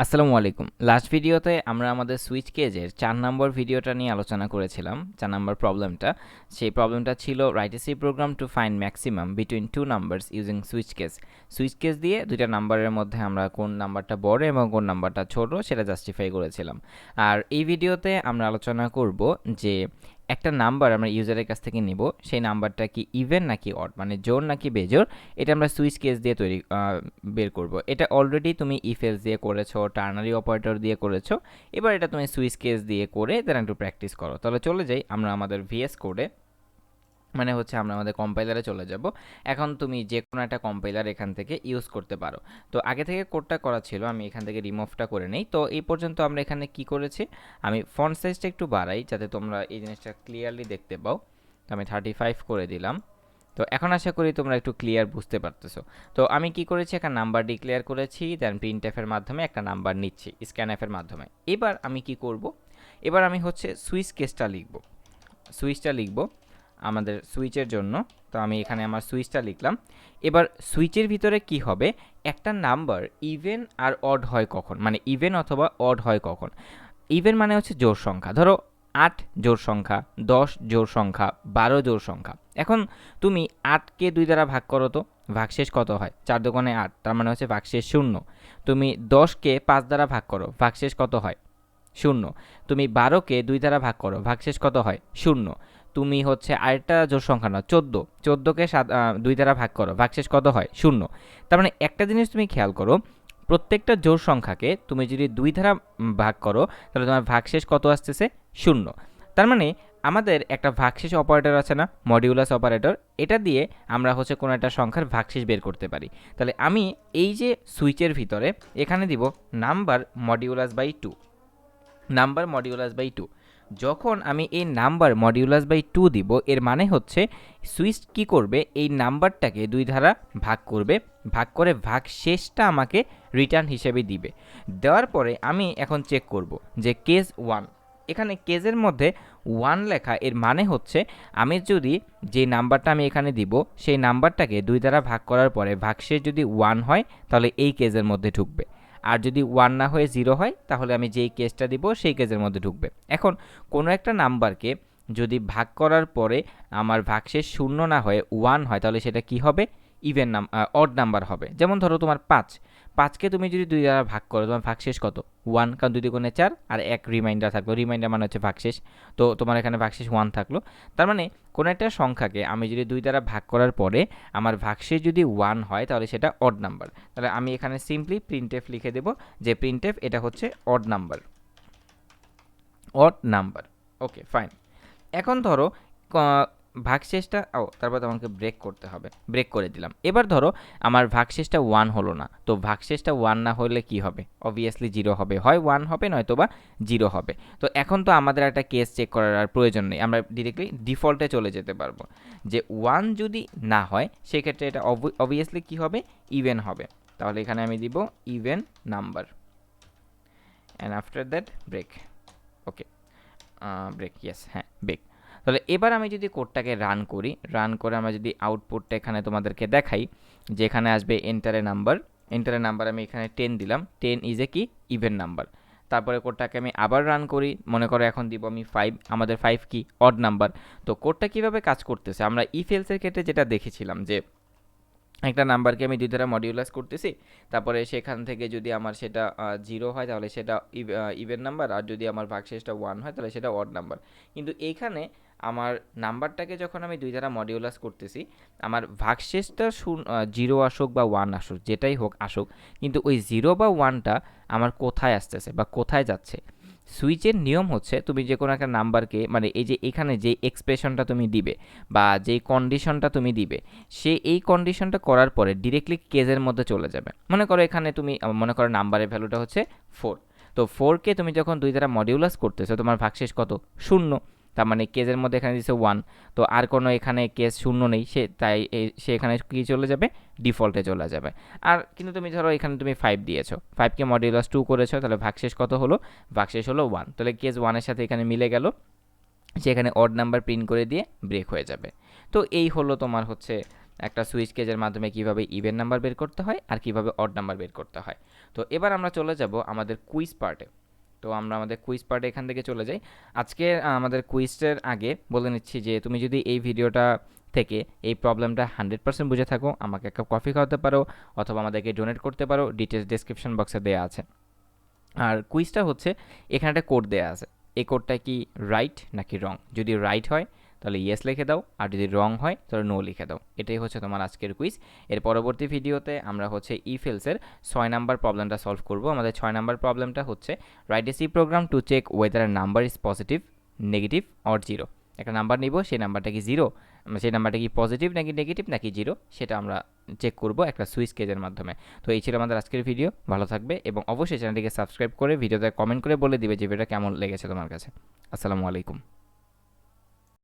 আসসালামু আলাইকুম। লাস্ট ভিডিওতে আমরা আমাদের সুইচ কেজের ৪ নম্বর ভিডিওটা নিয়ে আলোচনা করেছিলাম। ৪ নম্বর প্রবলেমটা। সেই প্রবলেমটা ছিল write a C program to find maximum between two numbers using switch case. Switch case দিয়ে দুইটা নাম্বারের মধ্যে আমরা কোন নাম্বারটা বড় এবং কোন নাম্বারটা ছোট সেটা জাস্টিফাই করেছিলাম। আর এই ভিডিওতে আমরা আলোচনা করব যে একটা নাম্বার আমরা ইউজারের কাছ থেকে নিব, সেই নাম্বারটা কি ইভেন নাকি অড, মানে জোড় নাকি বেজোড়, এটা আমরা সুইচ কেস দিয়ে বের করব। এটা অলরেডি তুমি ইফ এলস দিয়ে করেছো, টার্নারি অপারেটর দিয়ে করেছো, এবার এটা তুমি সুইচ কেস দিয়ে করে দেন একটু প্র্যাকটিস করো। তাহলে চলে যাই আমরা আমাদের ভিএস কোডে, মানে হচ্ছে আমরা আমাদের কম্পাইলারে চলে যাব। এখন তুমি যে কোনো একটা কম্পাইলার এখান থেকে ইউজ করতে পারো। তো আগে থেকে কোডটা করা ছিল, আমি এখান থেকে রিমুভটা করে নেই। তো এই পর্যন্ত আমরা এখানে কি করেছি, আমি ফন্ট সাইজটা একটু বাড়াই যাতে তোমরা এই জিনিসটা ক্লিয়ারলি দেখতে পাও। তো আমি 35 করে দিলাম। তো এখন আশা করি তোমরা একটু ক্লিয়ার বুঝতে পারতেছো। তো আমি কি করেছি, একটা নাম্বার ডিক্লেয়ার করেছি, দেন প্রিন্টএফের মাধ্যমে একটা নাম্বার নিচ্ছি স্ক্যানএফের মাধ্যমে। এবার আমি কি করব, এবার আমি হচ্ছে সুইচ কেসটা লিখব, সুইচটা লিখব আমাদের সুইচের জন্য। তো আমি এখানে আমার সুইচটা লিখলাম। এবার সুইচের ভিতরে কি হবে, একটা নাম্বার ইভেন আর অড হয় কখন, মানে ইভেন অথবা অড হয় কখন। ইভেন মানে হচ্ছে জোড় সংখ্যা, ধরো ৮ জোড় সংখ্যা, ১০ জোড় সংখ্যা, ১২ জোড় সংখ্যা। এখন তুমি ৮কে ২ দ্বারা ভাগ করো তো ভাগশেষ কত হয়, ৪ দোকানে ৮, তার মানে হচ্ছে ভাগশেষ ০। তুমি ১০কে ৫ দ্বারা ভাগ করো, ভাগশেষ কত হয়, ০। তুমি ১২কে ২ দ্বারা ভাগ করো, ভাগশেষ কত হয়, ০। তুমি হচ্ছে আরেকটা জোড় সংখ্যা নাও ১৪, ১৪কে ২ দ্বারা ভাগ করো, ভাগশেষ কত হয়, ০। তার মানে একটা জিনিস তুমি খেয়াল করো, প্রত্যেকটা জোড় সংখ্যাকে তুমি যদি ২ দ্বারা ভাগ করো তাহলে তোমার ভাগশেষ কত আসতেছে, ০। তার মানে আমাদের একটা ভাগশেষ অপারেটর আছে না, মডিউলাস অপারেটর, এটা দিয়ে আমরা হচ্ছে কোনো একটা সংখ্যার ভাগশেষ বের করতে পারি। তাহলে আমি এই যে সুইচের ভিতরে এখানে দিব number modulus by 2, number modulus by 2। যখন আমি এই নাম্বার মডিউলাস বাই 2 দিব, এর মানে হচ্ছে সুইচ কি করবে, এই নাম্বারটাকে ২ দ্বারা ভাগ করবে, ভাগ করে ভাগশেষটা আমাকে রিটার্ন হিসেবে দিবে। দেওয়ার পরে আমি এখন চেক করব যে কেস 1, এখানে কেসের মধ্যে 1 লেখা, এর মানে হচ্ছে আমি যদি যে নাম্বারটা আমি এখানে দিব সেই নাম্বারটাকে ২ দ্বারা ভাগ করার পরে ভাগশেষ যদি 1 হয় তাহলে এই কেসের মধ্যে ঢুকবে। আর যদি 1 না হয়ে 0 হয় তাহলে আমি যেই কেসটা দিব সেই কেসের মধ্যে ঢুকবে। এখন কোনো একটা নাম্বারকে যদি ভাগ করার পরে আমার ভাগশেষ 0 না হয়ে 1 হয় তাহলে সেটা কি হবে, ইভেন অড নাম্বার হবে। যেমন ধরো তোমার 5কে তুমি যদি 2 দ্বারা ভাগ করো তোমার ভাগশেষ কত, 1, কারণ 2 দুগুণে 4 আর 1 রিমাইন্ডার থাকলো, রিমাইন্ডার মানে হচ্ছে ভাগশেষ। তো তোমার এখানে ভাগশেষ 1 থাকলো। তার মানে কোনো একটা সংখ্যাকে আমি যদি 2 দ্বারা ভাগ করার পরে আমার ভাগশেষ যদি 1 হয় তাহলে সেটা অড নাম্বার। তাহলে আমি এখানে সিম্পলি প্রিন্টএফ লিখে দেব যে প্রিন্টএফ এটা হচ্ছে odd number, odd number. Okay fine. এখন ধরো ভাগশেষটা তারপর তোমাকে ব্রেক করতে হবে, ব্রেক করে দিলাম। এবার ধরো আমার ভাগশেষটা 1 হলো না, তো ভাগশেষটা 1 না হলে কি হবে, অবভিয়াসলি 0 হবে, হয় 1 হবে নয়তো বা 0 হবে। তো এখন তো আমাদের একটা কেস চেক করার আর প্রয়োজন নেই, আমরা ডিরেক্টলি ডিফল্টে চলে যেতে পারবো যে 1 যদি না হয় সেক্ষেত্রে এটা অবভিয়াসলি কি হবে, ইভেন হবে। তাহলে এখানে আমি দিব even number and after that break. Okay, break, yes, হ্যাঁ ব্রেক। তাহলে এবার আমি যদি কোডটাকে রান করি, রান করে আমরা যদি আউটপুটটা এখানে তোমাদেরকে দেখাই, যে এখানে আসবে এন্টারে নাম্বার, এন্টারে নাম্বার আমি এখানে 10 দিলাম, 10 ইজ এ কি, ইভেন নাম্বার। তারপরে কোডটাকে আমি আবার রান করি, মনে করো এখন দিব আমি 5, আমাদের 5 কি, অড নাম্বার। তো কোডটা কিভাবে কাজ করতেছে, আমরা ইফ এলসের ক্ষেত্রে যেটা দেখেছিলাম যে একটা নাম্বারকে আমি 2 দ্বারা মডিউলাস করতেছি, তারপরে সেখান থেকে যদি আমার সেটা 0 হয় তাহলে সেটা ইভেন নাম্বার, আর যদি আমার ভাগশেষটা 1 হয় তাহলে সেটা অড নাম্বার। কিন্তু এইখানে আমার নাম্বারটাকে যখন আমি 2 দ্বারা মডিউলাস করতেছি, আমার ভাগশেষটা 0 আসুক বা 1 আসুক, যেটাই হোক আসুক, কিন্তু ওই 0 বা 1টা আমার কোথায় আসতেছে বা কোথায় যাচ্ছে। সুইচের নিয়ম হচ্ছে তুমি যে কোনো একটা নাম্বারকে, মানে এই যে এখানে যে এক্সপ্রেশনটা তুমি দিবে বা যেই কন্ডিশনটা তুমি দিবে, সে এই কন্ডিশনটা করার পরে ডিরেক্টলি কেজের মধ্যে চলে যাবে। মনে করো এখানে তুমি মনে করো নাম্বারের ভ্যালুটা হচ্ছে 4, তো 4কে তুমি যখন 2 দ্বারা মডিউলাস করতেছো তোমার ভাগশেষ কত, 0। তার মানে কেজের মধ্যে এখানে দিচ্ছে 1, তো আর কোনো এখানে কেস 0 নেই, তাই সে এখানে কি চলে যাবে, ডিফল্টে চলে যাবে। আর কিন্তু তুমি ধরো এখানে তুমি 5 দিয়েছো, 5কে মডিউলাস 2 করেছো, তাহলে ভাগশেষ কত হলো, ভাগশেষ হলো 1, তাহলে কেস 1 এর সাথে এখানে মিলে গেল, সেখানে অড নাম্বার প্রিন্ট করে দিয়ে ব্রেক হয়ে যাবে। তো এই হলো তোমার হচ্ছে একটা সুইচ কেজের মাধ্যমে কিভাবে ইভেন নাম্বার বের করতে হয় আর কিভাবে অড নাম্বার বের করতে হয়। তো এবার আমরা চলে যাব আমাদের কুইজ পার্টে। তো আমরা আমাদের কুইজ পার্টে এখান থেকে চলে যাই। আজকে আমাদের কুইজের আগে বলে নিচ্ছি যে তুমি যদি এই ভিডিওটা থেকে এই প্রবলেমটা 100% বুঝে থাকো, আমাকে একটা কফি খাওয়াতে পারো অথবা আমাদেরকে ডোনেট করতে পারো, ডিটেলস ডেসক্রিপশন বক্সে দেওয়া আছে। আর কুইজটা হচ্ছে এখানে একটা কোড দেওয়া আছে, এই কোডটা কি রাইট নাকি রং। যদি রাইট হয় তাহলে ইয়েস লিখে দাও, আর যদি রং হয় তাহলে নো লিখে দাও। এটাই হচ্ছে তোমার আজকের কুইজ। এর পরবর্তী ভিডিওতে আমরা হচ্ছে ইফেলসের 6 নাম্বার প্রবলেমটা সলভ করব। আমাদের 6 নাম্বার প্রবলেমটা হচ্ছে write a C program to check whether a number is positive, negative or zero. একটা নাম্বার নিব, সেই নাম্বারটা কি জিরো, সেই নাম্বারটা কি পজিটিভ নাকি নেগেটিভ নাকি জিরো, সেটা আমরা চেক করব একটা সুইচ কেজের মাধ্যমে। তো এই ছিল আমাদের আজকের ভিডিও। ভালো থাকবে এবং অবশ্যই চ্যানেলটিকে সাবস্ক্রাইব করে ভিডিওতে কমেন্ট করে বলে দিবে যে ভিডিওটা কেমন লেগেছে তোমার কাছে। আসসালামু আলাইকুম।